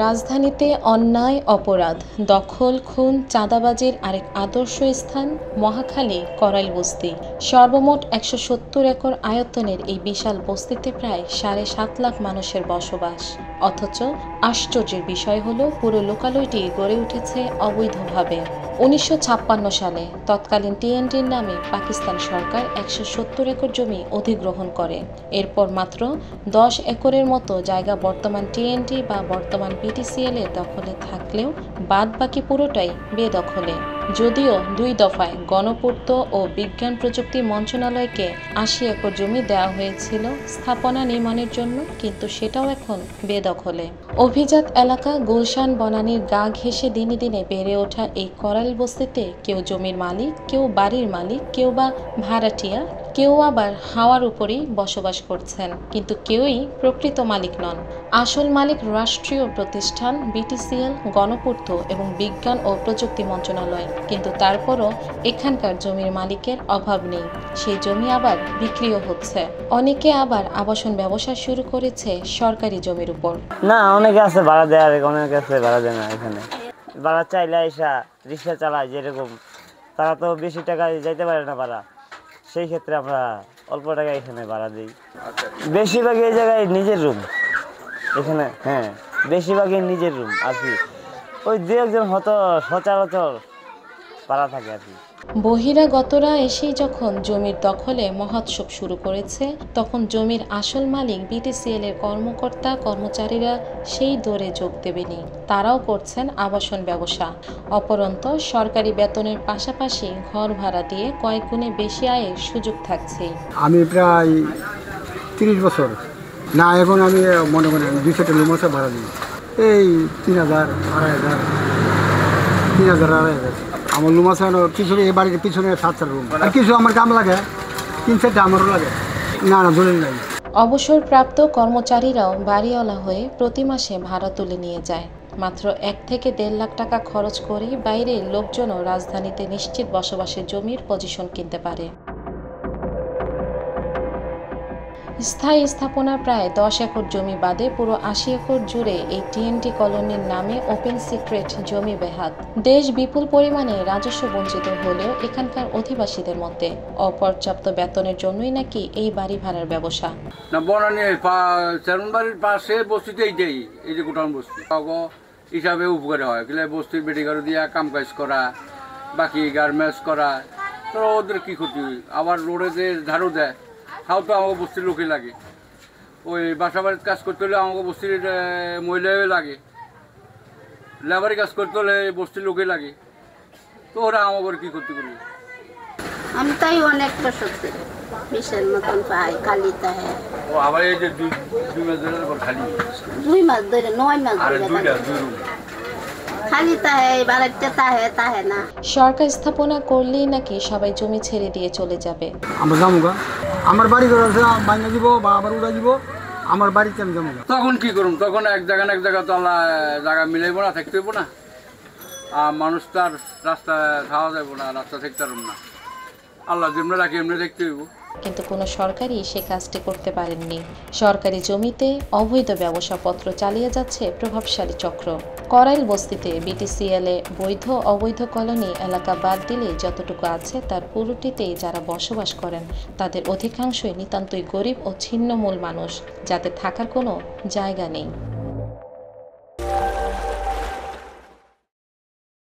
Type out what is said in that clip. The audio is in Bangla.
রাজধানীতে অন্যায়, অপরাধ, দখল, খুন, চাঁদাবাজির আরেক আদর্শ স্থান মহাখালী করাইল বস্তি। সর্বমোট ১৭০ একর আয়তনের এই বিশাল বস্তিতে প্রায় ৭.৫ লাখ মানুষের বসবাস। অথচ আশ্চর্যের বিষয় হলো পুরো লোকালয়টি গড়ে উঠেছে অবৈধভাবে। ১৯৫৬ সালে তৎকালীন টিএনটির নামে পাকিস্তান সরকার ১৭০ একর জমি অধিগ্রহণ করে। এরপর মাত্র ১০ একরের মতো জায়গা বর্তমান টিএনটি বা বর্তমান বিটিসিএল এর দখলে থাকলেও বাদ বাকি পুরোটাই বেদখলে। যদিও ২ দফায় গণপূর্ত ও বিজ্ঞান প্রযুক্তি মন্ত্রণালয়কে ৮০ একর জমি দেওয়া হয়েছিল স্থাপনা নির্মাণের জন্য, কিন্তু সেটাও এখন বেদখলে। অভিজাত এলাকা গুলশান বনানীর গা ঘেঁষে দিনে দিনে বেড়ে ওঠা এই করাইল বস্তিতে কেউ জমির মালিক, কেউ বাড়ির মালিক, কেউ বা ভাড়াটিয়া, কেউ আবার হাওয়ার উপরেই বসবাস করছেন, কিন্তু কেউই প্রকৃত মালিক নন। আসল মালিক রাষ্ট্রীয় প্রতিষ্ঠান বিটিসিএল, গণপূর্ত এবং বিজ্ঞান ও প্রযুক্তি মন্ত্রণালয়, কিন্তু তারপরও এখানকার জমির মালিকের অভাব নেই। সেই জমি আবার বিক্রিও হচ্ছে। অনেকে আবার আবাসন ব্যবসা শুরু করেছে সরকারি জমির উপর। না, অনেকে আছে ভাড়া দেয়, আর অনেকে আছে ভাড়া দেয় না। এখানে ভাড়া চাইলে আইসা রিক্সা চালায়, যেরকম তারা তো বেশি টাকায় যাইতে পারে না ভাড়া, সেই ক্ষেত্রে আমরা অল্প টাকায় এখানে ভাড়া দিই। বেশিরভাগ এই জায়গায় নিজের রুম এখানে, হ্যাঁ বেশিরভাগই নিজের রুম আর কি। ওই দু একজন হয়তো সচরাচর ভাড়া থাকে আর কি। বহিরাগতরা এসেই যখন জমির দখলে মহোৎসব শুরু করেছে, তখন জমির আসল মালিক বিটিসিএল এর কর্মকর্তা কর্মচারীরা সেই দৌড়ে যোগ দেবেনি। তারাও করছেন আবাসন ব্যবসা। অপরন্ত সরকারি বেতনের পাশাপাশি ঘর ভাড়া দিয়ে কয়েক গুণে বেশি আয়ের সুযোগ থাকছে। আমি প্রায় ৩০ বছর না, এখন আমি মনে করেন ২০০টা রুম আছে ভাড়া দিই, এই ৩,০০০, ২,৫০০, ৩,০০০, ২,৫০০ আমার রুম আছে। পিছনে এই বাড়ির পিছনে ৭টা রুম, আর কিছু আমার কাম লাগে, ৩-৪টা আমারও লাগে। না না, দলিল নাই। অবসরপ্রাপ্ত কর্মচারীরাও বাড়িওয়ালা হয়ে প্রতি মাসে ভাড়া তুলে নিয়ে যায়। মাত্র ১ থেকে ১.৫ লাখ টাকা খরচ করেই বাইরের লোকজনও রাজধানীতে নিশ্চিত বসবাসের জমির পজিশন কিনতে পারে। স্থায়ী স্থাপনা প্রায় ১০ একর জমি বাদে পুরো ৮০ একর জুড়ে এই টিএনটি কলোনির নামে ওপেন সিক্রেট জমি বেহাত। দেশ বিপুল পরিমাণে রাজস্ব বঞ্চিত হলেও এখানকার অধিবাসীদের মধ্যে অপর্যাপ্ত বেতনের জন্যই নাকি এই বাড়ি ভাড়ার ব্যবসা। না, বনানী চেয়ারম্যান বাড়ির পাশে বস্তিতে এইটাই, এই যে গোটাউন বস্তি হিসাবে উপকারে হয়। বস্তির বেটিঘর দিয়ে কাম কাজ করা, বাকি গার্মেন্টস করা, তো ওদের কী ক্ষতি। আবার রোডে যে ঝাড়ু দেয়, তাও তো আমাকে বস্তির লোকই লাগে। ওই বাসা বাড়ির কাজ করতে হলে আমাকে বস্তির মহিলাই লাগে, লেবারি কাজ করতে হলে বস্তির লোকই লাগে, তো ওরা আমাকে কী ক্ষতি করবে। আমি তাই অনেক বছর বিশের মতন পাই, খালি তাহে। ও আবার এই যে ২ মাস ধরে খালি, ২ মাস ধরে ৯ মাস ধরে খালি তাহে, বাড়িতে তাহে তাহে না। সরকার স্থাপনা করলেই নাকি সবাই জমি ছেড়ে দিয়ে চলে যাবে। আমরা যাবো গা, আমার বাড়ি ঘর আছে, বাইনা দিব বা আবার উড়া দিব, আমার বাড়িতে আমি যাবো। তখন কি করুম, তখন এক জায়গা তো আল্লাহ জায়গা মিলাইব না, থাকতে হইব না। আর মানুষ তো আর রাস্তা খাওয়া যাইব না, রাস্তা থাকতে পারব না। আল্লাহ যেমনি রাখি এমনি দেখতে হইব। কিন্তু কোনো সরকারই সে কাজটি করতে পারেননি। সরকারি জমিতে অবৈধ ব্যবসাপত্র চালিয়ে যাচ্ছে প্রভাবশালী চক্র। করাইল বস্তিতে বিটিসিএল এ বৈধ অবৈধ কলোনি এলাকা বাদ দিলে যতটুকু আছে তার পুরোটিতেই যারা বসবাস করেন তাদের অধিকাংশই নিতান্তই গরিব ও ছিন্নমূল মানুষ, যাতে থাকার কোনো জায়গা নেই।